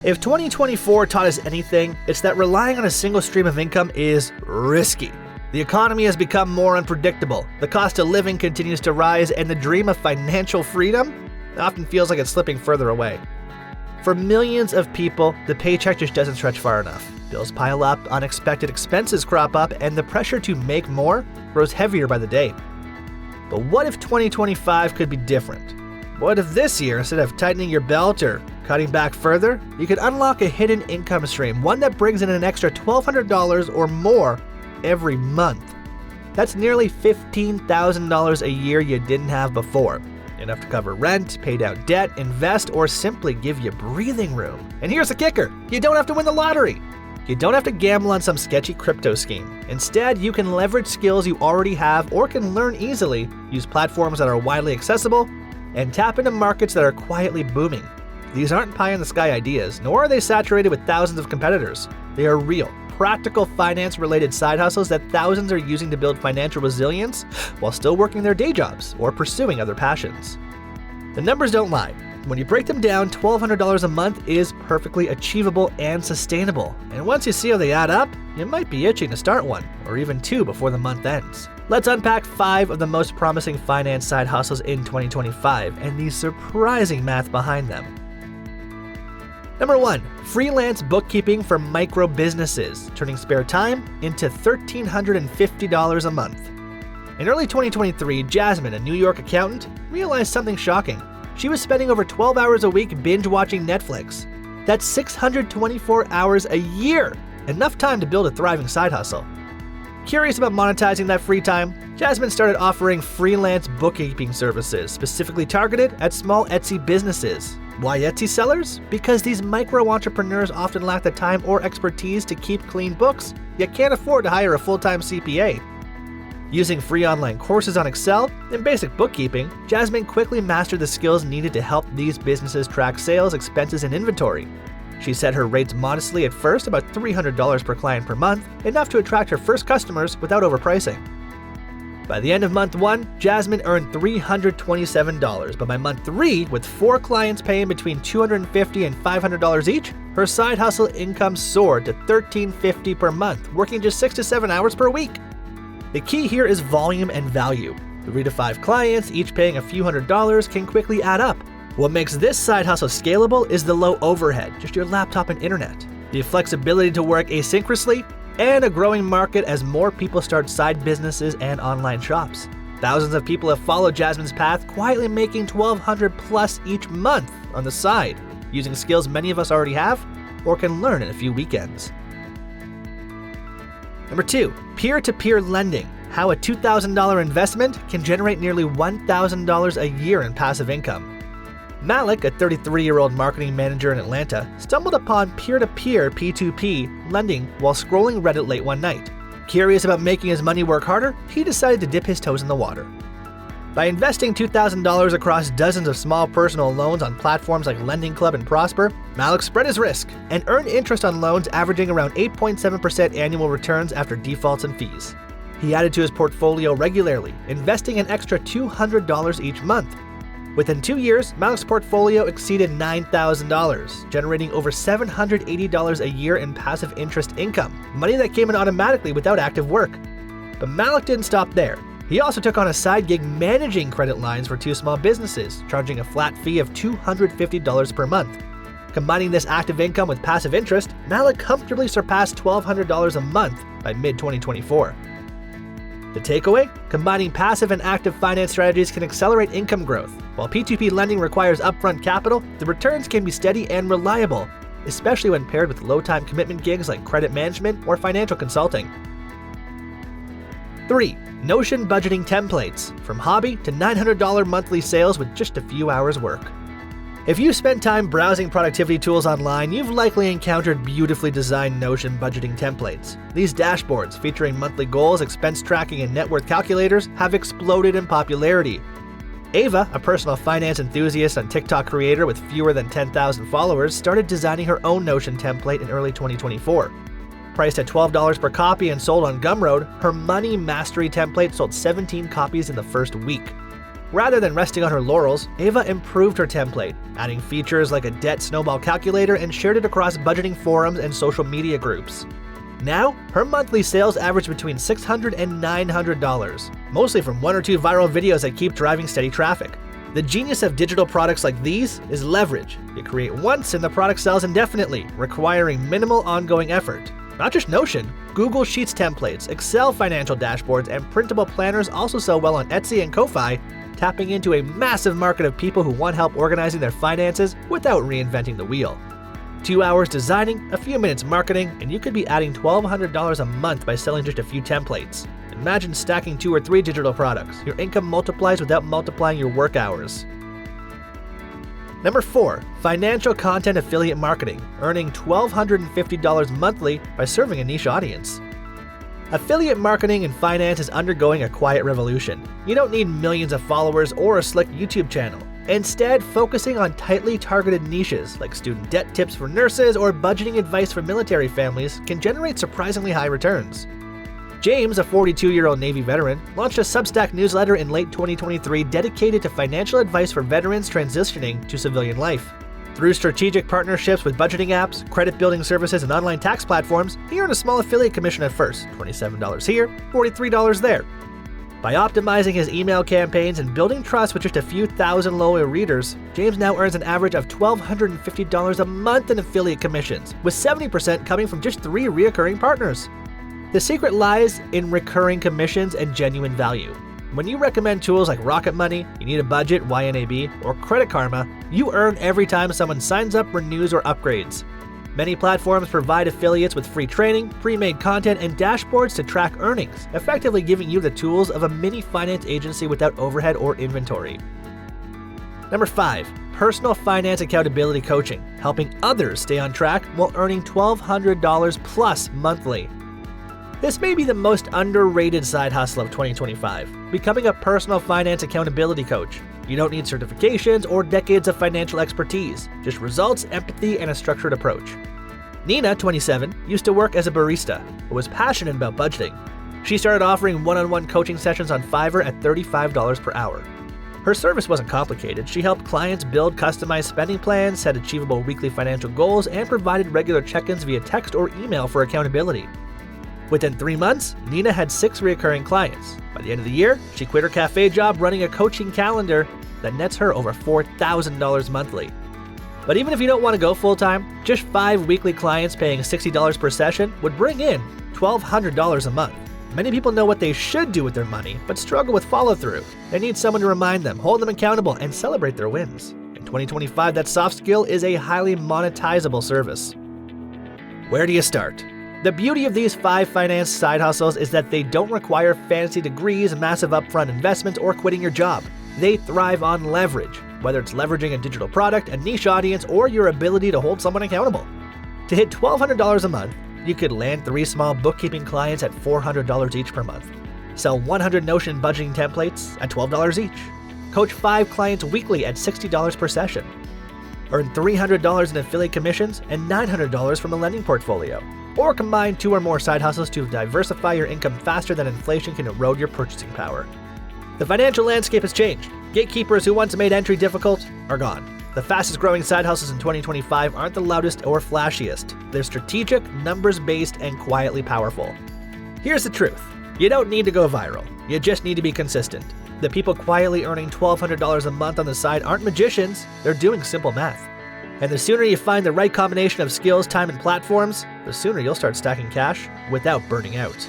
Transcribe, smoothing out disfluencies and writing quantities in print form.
If 2024 taught us anything, it's that relying on a single stream of income is risky. The economy has become more unpredictable, the cost of living continues to rise, and the dream of financial freedom often feels like it's slipping further away. For millions of people, the paycheck just doesn't stretch far enough. Bills pile up, unexpected expenses crop up, and the pressure to make more grows heavier by the day. But what if 2025 could be different? What if this year, instead of tightening your belt or cutting back further, you could unlock a hidden income stream, one that brings in an extra $1,200 or more every month? That's nearly $15,000 a year you didn't have before. Enough to cover rent, pay down debt, invest, or simply give you breathing room. And here's the kicker: you don't have to win the lottery. You don't have to gamble on some sketchy crypto scheme. Instead, you can leverage skills you already have or can learn easily, use platforms that are widely accessible, and tap into markets that are quietly booming. These aren't pie-in-the-sky ideas, nor are they saturated with thousands of competitors. They are real, practical finance-related side hustles that thousands are using to build financial resilience while still working their day jobs or pursuing other passions. The numbers don't lie. When you break them down, $1,200 a month is perfectly achievable and sustainable. And once you see how they add up, you might be itching to start one, or even two before the month ends. Let's unpack 5 of the most promising finance side hustles in 2025 and the surprising math behind them. Number 1, freelance bookkeeping for micro businesses, turning spare time into $1,350 a month. In early 2023, Jasmine, a New York accountant, realized something shocking. She was spending over 12 hours a week binge-watching Netflix. That's 624 hours a year, enough time to build a thriving side hustle. Curious about monetizing that free time, Jasmine started offering freelance bookkeeping services specifically targeted at small Etsy businesses. Why Etsy sellers? Because these micro-entrepreneurs often lack the time or expertise to keep clean books, yet can't afford to hire a full-time CPA. Using free online courses on Excel and basic bookkeeping, Jasmine quickly mastered the skills needed to help these businesses track sales, expenses, and inventory. She set her rates modestly at first, about $300 per client per month, enough to attract her first customers without overpricing. By the end of month 1, Jasmine earned $327, but by month 3, with 4 clients paying between $250 and $500 each, her side hustle income soared to $1,350 per month, working just 6 to 7 hours per week. The key here is volume and value. 3 to 5 clients, each paying a few $100s, can quickly add up. What makes this side hustle scalable is the low overhead, just your laptop and internet, the flexibility to work asynchronously, and a growing market as more people start side businesses and online shops. Thousands of people have followed Jasmine's path, quietly making $1,200 plus each month on the side, using skills many of us already have or can learn in a few weekends. Number 2, peer-to-peer lending. How a $2,000 investment can generate nearly $1,000 a year in passive income. Malik, a 33-year-old marketing manager in Atlanta, stumbled upon peer-to-peer P2P lending while scrolling Reddit late one night. Curious about making his money work harder, he decided to dip his toes in the water. By investing $2,000 across dozens of small personal loans on platforms like Lending Club and Prosper, Malik spread his risk and earned interest on loans averaging around 8.7% annual returns after defaults and fees. He added to his portfolio regularly, investing an extra $200 each month. Within 2 years, Malik's portfolio exceeded $9,000, generating over $780 a year in passive interest income, money that came in automatically without active work. But Malik didn't stop there. He also took on a side gig managing credit lines for 2 small businesses, charging a flat fee of $250 per month. Combining this active income with passive interest, Malik comfortably surpassed $1,200 a month by mid-2024. The takeaway? Combining passive and active finance strategies can accelerate income growth. While P2P lending requires upfront capital, the returns can be steady and reliable, especially when paired with low-time commitment gigs like credit management or financial consulting. 3. Notion budgeting templates. From hobby to $900 monthly sales with just a few hours work. If you spend time browsing productivity tools online, you've likely encountered beautifully designed Notion budgeting templates. These dashboards, featuring monthly goals, expense tracking, and net worth calculators, have exploded in popularity. Ava, a personal finance enthusiast and TikTok creator with fewer than 10,000 followers, started designing her own Notion template in early 2024. Priced at $12 per copy and sold on Gumroad, her Money Mastery template sold 17 copies in the first week. Rather than resting on her laurels, Ava improved her template, adding features like a debt snowball calculator and shared it across budgeting forums and social media groups. Now, her monthly sales average between $600 and $900, mostly from 1 or 2 viral videos that keep driving steady traffic. The genius of digital products like these is leverage. You create once and the product sells indefinitely, requiring minimal ongoing effort. Not just Notion, Google Sheets templates, Excel financial dashboards, and printable planners also sell well on Etsy and Ko-Fi, tapping into a massive market of people who want help organizing their finances without reinventing the wheel. 2 hours designing, a few minutes marketing, and you could be adding $1,200 a month by selling just a few templates. Imagine stacking 2 or 3 digital products. Your income multiplies without multiplying your work hours. Number 4, financial content affiliate marketing, earning $1,250 monthly by serving a niche audience. Affiliate marketing in finance is undergoing a quiet revolution. You don't need millions of followers or a slick YouTube channel. Instead, focusing on tightly targeted niches like student debt tips for nurses or budgeting advice for military families can generate surprisingly high returns. James, a 42-year-old Navy veteran, launched a Substack newsletter in late 2023 dedicated to financial advice for veterans transitioning to civilian life. Through strategic partnerships with budgeting apps, credit-building services, and online tax platforms, he earned a small affiliate commission at first, $27 here, $43 there. By optimizing his email campaigns and building trust with just a few thousand loyal readers, James now earns an average of $1,250 a month in affiliate commissions, with 70% coming from just 3 recurring partners. The secret lies in recurring commissions and genuine value. When you recommend tools like Rocket Money, You Need a Budget, YNAB, or Credit Karma, you earn every time someone signs up, renews, or upgrades. Many platforms provide affiliates with free training, pre-made content, and dashboards to track earnings, effectively giving you the tools of a mini finance agency without overhead or inventory. Number 5, personal finance accountability coaching, helping others stay on track while earning $1,200 plus monthly. This may be the most underrated side hustle of 2025, becoming a personal finance accountability coach. You don't need certifications or decades of financial expertise, just results, empathy, and a structured approach. Nina, 27, used to work as a barista, but was passionate about budgeting. She started offering one-on-one coaching sessions on Fiverr at $35 per hour. Her service wasn't complicated. She helped clients build customized spending plans, set achievable weekly financial goals, and provided regular check-ins via text or email for accountability. Within 3 months, Nina had 6 recurring clients. By the end of the year, she quit her cafe job running a coaching calendar that nets her over $4,000 monthly. But even if you don't want to go full-time, just 5 weekly clients paying $60 per session would bring in $1,200 a month. Many people know what they should do with their money, but struggle with follow-through. They need someone to remind them, hold them accountable, and celebrate their wins. In 2025, that soft skill is a highly monetizable service. Where do you start? The beauty of these 5 finance side hustles is that they don't require fancy degrees, massive upfront investments, or quitting your job. They thrive on leverage, whether it's leveraging a digital product, a niche audience, or your ability to hold someone accountable. To hit $1,200 a month, you could land 3 small bookkeeping clients at $400 each per month, sell 100 Notion budgeting templates at $12 each, coach 5 clients weekly at $60 per session, earn $300 in affiliate commissions and $900 from a lending portfolio, or combine 2 or more side hustles to diversify your income faster than inflation can erode your purchasing power. The financial landscape has changed. Gatekeepers who once made entry difficult are gone. The fastest growing side hustles in 2025 aren't the loudest or flashiest. They're strategic, numbers-based, and quietly powerful. Here's the truth. You don't need to go viral. You just need to be consistent. The people quietly earning $1,200 a month on the side aren't magicians. They're doing simple math. And the sooner you find the right combination of skills, time, and platforms, the sooner you'll start stacking cash without burning out.